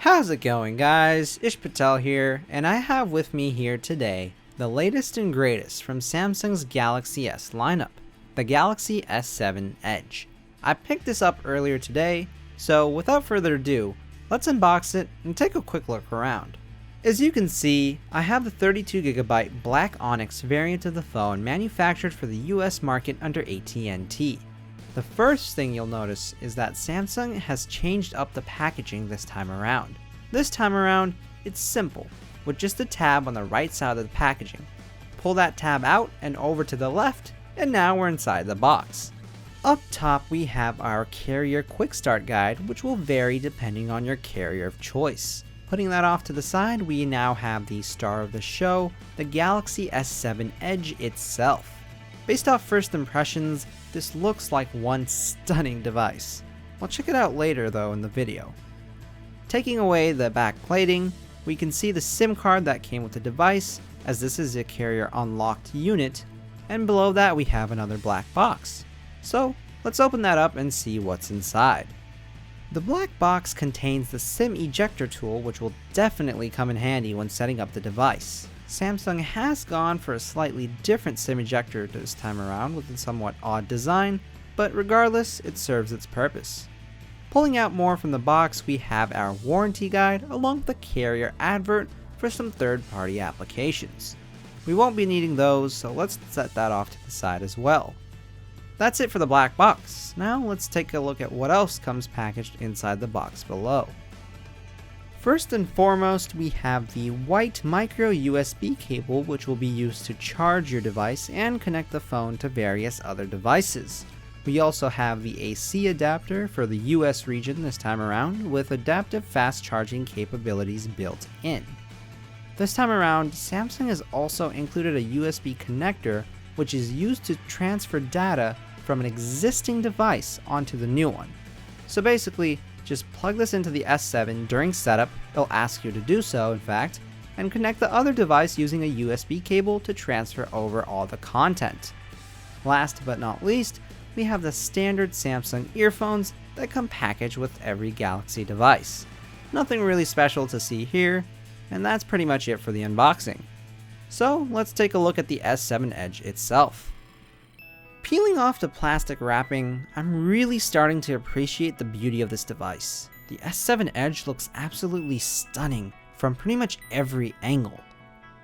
How's it going, guys? Patel here, and I have with me here today the latest and greatest from Samsung's Galaxy S lineup, the Galaxy S7 Edge. I picked this up earlier today, so without further ado, let's unbox it and take a quick look around. As you can see, I have the 32GB Black Onyx variant of the phone manufactured for the US market under AT&T. The first thing you'll notice is that Samsung has changed up the packaging this time around. This time around, it's simple, with just a tab on the right side of the packaging. Pull that tab out and over to the left, and now we're inside the box. Up top we have our carrier quick start guide, which will vary depending on your carrier of choice. Putting that off to the side, we now have the star of the show, the Galaxy S7 Edge itself. Based off first impressions, this looks like one stunning device. I'll check it out later though in the video. Taking away the back plating, we can see the SIM card that came with the device, as this is a carrier unlocked unit, and below that we have another black box. So let's open that up and see what's inside. The black box contains the SIM ejector tool, which will definitely come in handy when setting up the device. Samsung has gone for a slightly different SIM ejector this time around with a somewhat odd design, but regardless, it serves its purpose. Pulling out more from the box, we have our warranty guide along with the carrier advert for some third-party applications. We won't be needing those, so let's set that off to the side as well. That's it for the black box. Now let's take a look at what else comes packaged inside the box below. First and foremost, we have the white micro USB cable, which will be used to charge your device and connect the phone to various other devices. We also have the AC adapter for the US region this time around, with adaptive fast charging capabilities built in. This time around, Samsung has also included a USB connector, which is used to transfer data from an existing device onto the new one. So basically, just plug this into the S7 during setup, it'll ask you to do so in fact, and connect the other device using a USB cable to transfer over all the content. Last but not least, we have the standard Samsung earphones that come packaged with every Galaxy device. Nothing really special to see here, and that's pretty much it for the unboxing. So let's take a look at the S7 Edge itself. Peeling off the plastic wrapping, I'm really starting to appreciate the beauty of this device. The S7 Edge looks absolutely stunning from pretty much every angle.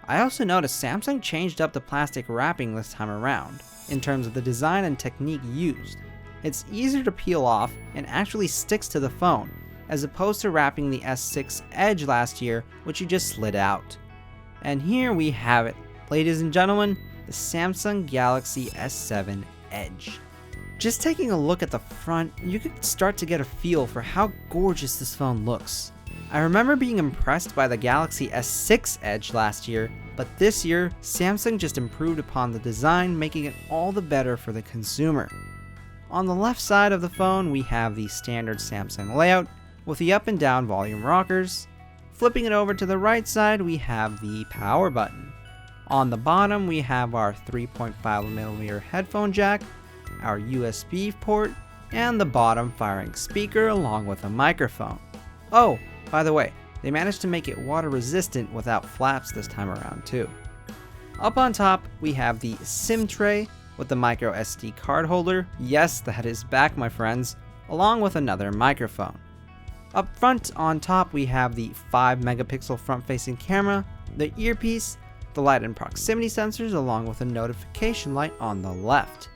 I also noticed Samsung changed up the plastic wrapping this time around, in terms of the design and technique used. It's easier to peel off and actually sticks to the phone, as opposed to wrapping the S6 Edge last year, which you just slid out. And here we have it, ladies and gentlemen, the Samsung Galaxy S7 Edge. Just taking a look at the front, you can start to get a feel for how gorgeous this phone looks. I remember being impressed by the Galaxy S6 Edge last year, but this year, Samsung just improved upon the design, making it all the better for the consumer. On the left side of the phone, we have the standard Samsung layout with the up and down volume rockers. Flipping it over to the right side, we have the power button. On the bottom, we have our 3.5mm headphone jack, our USB port, and the bottom firing speaker along with a microphone. Oh, by the way, they managed to make it water resistant without flaps this time around too. Up on top, we have the SIM tray with the micro SD card holder. Yes, that is back, my friends, along with another microphone. Up front on top, we have the 5-megapixel front-facing camera, the earpiece, the light and proximity sensors, along with a notification light on the left.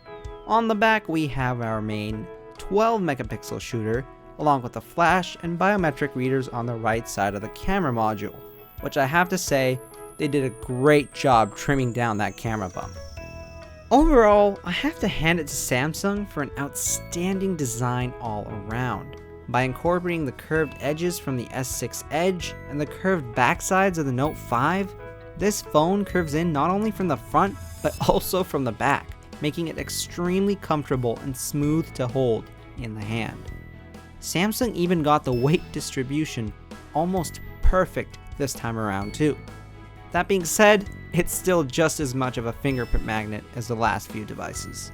On the back, we have our main 12-megapixel shooter, along with the flash and biometric readers on the right side of the camera module, which I have to say, they did a great job trimming down that camera bump. Overall, I have to hand it to Samsung for an outstanding design all around. By incorporating the curved edges from the S6 Edge and the curved backsides of the Note 5, this phone curves in not only from the front, but also from the back, making it extremely comfortable and smooth to hold in the hand. Samsung even got the weight distribution almost perfect this time around too. That being said, it's still just as much of a fingerprint magnet as the last few devices.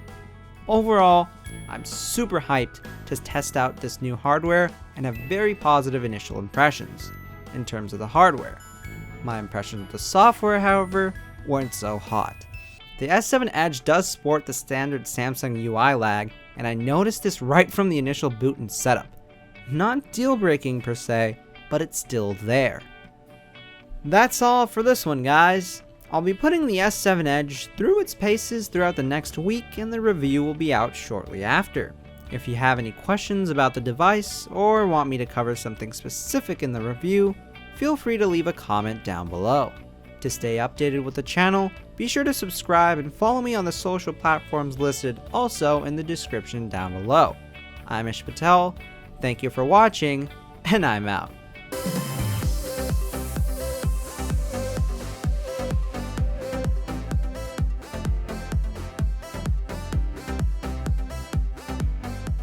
Overall, I'm super hyped to test out this new hardware and have very positive initial impressions. in terms of the hardware. My impressions of the software, however, weren't so hot. The S7 Edge does sport the standard Samsung UI lag, and I noticed this right from the initial boot and setup. Not deal-breaking per se, but it's still there. That's all for this one, guys. I'll be putting the S7 Edge through its paces throughout the next week, and the review will be out shortly after. If you have any questions about the device, or want me to cover something specific in the review, feel free to leave a comment down below. To stay updated with the channel, be sure to subscribe and follow me on the social platforms listed also in the description down below. I'm Patel, thank you for watching, and I'm out.